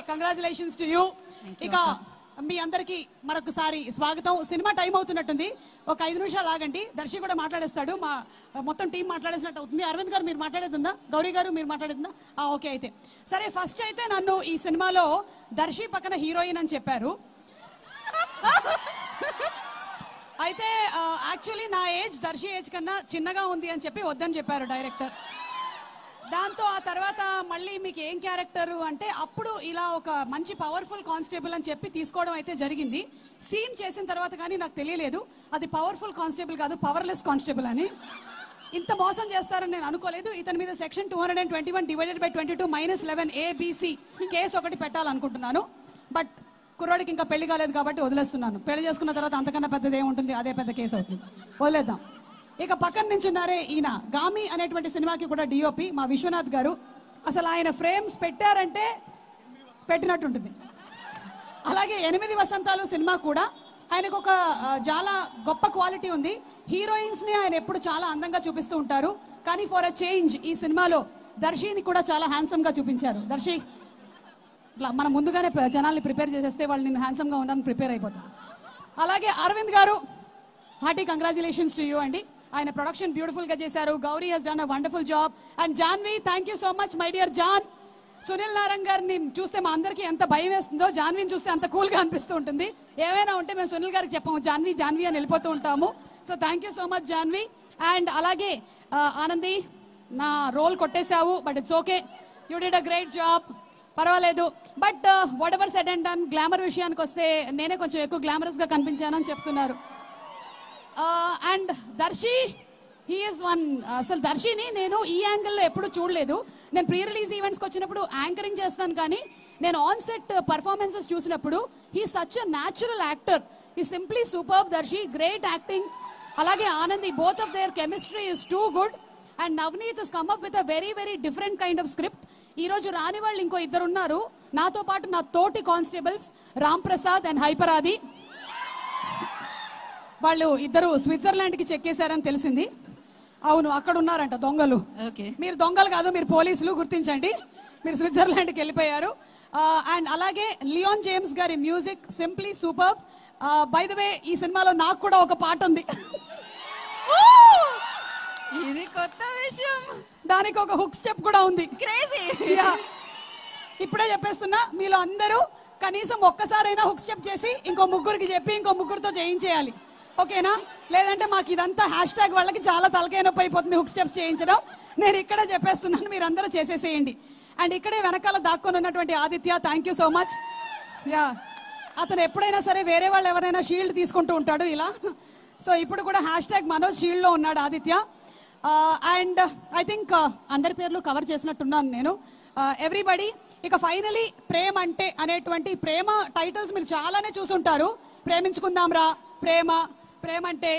Congratulations to you. ఇక మీ అందరికి మరొకసారి స్వాగతం. సినిమా టైం అవుతున్నట్టుంది, ఒక 5 నిమిషాలు ఆగండి. దర్శి కూడా మాట్లాడేస్తాడు, మా మొత్తం టీం మాట్లాడేసినట్టు అవుతుంది. అరవింద్ గారు మీరు మాట్లాడేస్తుందా? గౌరీ గారు మీరు మాట్లాడేస్తుందా? ఓకే, అయితే సరే. ఫస్ట్ అయితే నన్ను ఈ సినిమాలో దర్శి పక్కన హీరోయిన్ అని చెప్పారు. అయితే యాక్చువల్లీ నా ఏజ్ దర్శి ఏజ్ కన్నా చిన్నగా ఉంది అని చెప్పి వద్దని చెప్పారు డైరెక్టర్. దాంతో ఆ తర్వాత మళ్ళీ మీకు ఏం క్యారెక్టర్ అంటే అప్పుడు ఇలా ఒక మంచి పవర్ఫుల్ కానిస్టేబుల్ అని చెప్పి తీసుకోవడం అయితే జరిగింది. సీన్ చేసిన తర్వాత కానీ నాకు తెలియలేదు అది పవర్ఫుల్ కానిస్టేబుల్ కాదు, పవర్లెస్ కానిస్టేబుల్ అని. ఇంత మోసం చేస్తారని నేను అనుకోలేదు. ఇతని మీద section 221 divided by 22 -11 ABC case ఒకటి పెట్టాలనుకుంటున్నాను. బట్ కుర్రాడికి ఇంకా పెళ్లి కాలేదు కాబట్టి వదిలేస్తున్నాను. పెళ్లి చేసుకున్న తర్వాత అంతకన్నా పెద్దది ఏముంటుంది, అదే పెద్ద కేసు అవుతుంది, వదిలేద్దాం. ఇక పక్కన నుంచి ఉన్నారే ఈయన గామి అనేటువంటి సినిమాకి కూడా డిఓపి మా విశ్వనాథ్ గారు. అసలు ఆయన ఫ్రేమ్స్ పెట్టారంటే పెట్టినట్టుంటుంది. అలాగే 8 వసంతాలు సినిమా కూడా ఆయనకు ఒక చాలా గొప్ప క్వాలిటీ ఉంది. హీరోయిన్స్ ని ఆయన ఎప్పుడు చాలా అందంగా చూపిస్తూ ఉంటారు, కానీ ఫర్ అ చేంజ్ ఈ సినిమాలో దర్శిని కూడా చాలా హ్యాండ్సమ్ గా చూపించారు. దర్శి మనం ముందుగానే జనాల్ని ప్రిపేర్ చేసేస్తే వాళ్ళు నేను హ్యాండ్సమ్ గా ఉండడానికి ప్రిపేర్ అయిపోతారు. అలాగే అరవింద్ గారు, హార్టీ కంగ్రాచులేషన్స్ టు యూ అండి. ఆయన ప్రొడక్షన్ బ్యూటిఫుల్ గా చేశారు. Gauri he's done a wonderful job. And Janhvi, thank you so much my dear Jaan. Sunil Narang గారిని చూస్తే మా అందరికీ ఎంత భయం వేస్తుందో, జాన్విని చూస్తే అంత కూల్ గా అనిపిస్తూ ఉంటుంది. ఏమైనా ఉంటే మేము సునీల్ గారికి చెప్పాము జాన్వి జాన్వి అని వెళ్ళిపోతూ ఉంటాము. So thank you so much Janvi. And అలాగే ఆనంది, నా రోల్ కొట్టేశావు but it's okay, you did a great job, పర్వాలేదు. But whatever said and done, glamour విషయానికి వస్తే నేనే కొంచెం ఎక్కువ గ్లామరస్ గా కనిపించానని చెప్తున్నారు. And Darshi, he is one. అసలు దర్శిని నేను ఈ యాంగిల్లో ఎప్పుడు చూడలేదు. నేను ప్రీ రిలీజ్ ఈవెంట్స్కి వచ్చినప్పుడు యాంకరింగ్ చేస్తాను, కానీ నేను ఆన్ సెట్ పర్ఫార్మెన్సెస్ చూసినప్పుడు he such a natural actor. He simply superb. Darshi great acting. అలాగే Anandi, both of their chemistry is too good. And Navaneeth has come up with a very very different kind of script. ఈ రోజు రాని వాళ్ళు ఇంకో 2 ఉన్నారు నాతో పాటు, నా తోటి కానిస్టేబుల్స్ రామ్ ప్రసాద్ అండ్ హైపరాది. వాళ్ళు ఇద్దరు స్విట్జర్లాండ్ కి చెక్కేశారని తెలిసింది. అవును, అక్కడ ఉన్నారంట దొంగలు. మీరు దొంగలు కాదు, మీరు పోలీసులు, గుర్తించండి. మీరు స్విట్జర్లాండ్ కి వెళ్ళిపోయారు. అండ్ అలాగే లియోన్ జేమ్స్ గారి music simply super. By the way, ఈ సినిమాలో నాకు కూడా ఒక పాట ఉంది. ఇది కొత్త విషయం. దానికి ఒక హుక్ స్టెప్ కూడా ఉంది. క్రేజీ. ఇప్పుడే చెప్పేస్తున్నా, మీలో అందరూ కనీసం ఒక్కసారైనా హుక్ స్టెప్ చేసి ఇంకో ముగ్గురికి చెప్పి ఇంకో ముగ్గురితో చేయించేయాలి, ఓకేనా? లేదంటే మాకు ఇదంతా #, వాళ్ళకి చాలా తలకాయ నొప్పి అయిపోతుంది హుక్ స్టెప్స్ చేయించడం. నేను ఇక్కడే చెప్పేస్తున్నాను, మీరు అందరూ చేసేసేయండి. అండ్ ఇక్కడే వెనకాల దాక్కొని ఉన్నటువంటి Aditya, thank you so much. అతను ఎప్పుడైనా సరే వేరే వాళ్ళు ఎవరైనా షీల్డ్ తీసుకుంటూ ఉంటాడు ఇలా. సో ఇప్పుడు కూడా #మనోజ్ షీల్డ్ లో ఉన్నాడు ఆదిత్య. అండ్ ఐ థింక్ అందరి పేర్లు కవర్ చేసినట్టున్నాను నేను. ఎవ్రీబడి. ఇక ఫైనలీ ప్రేమ అంటే అనేటువంటి ప్రేమ టైటిల్స్ మీరు చాలానే చూసుంటారు. ప్రేమించుకుందాం రా, ప్రేమ, ప్రేమ అంటే,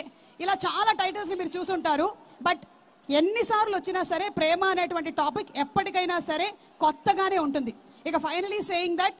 ఇలా చాలా టైటిల్స్ మీరు చూసుంటారు. బట్ ఎన్నిసార్లు వచ్చినా సరే ప్రేమ అనేటువంటి టాపిక్ ఎప్పటికైనా సరే కొత్తగానే ఉంటుంది. ఇక ఫైనలీ సేయింగ్ దట్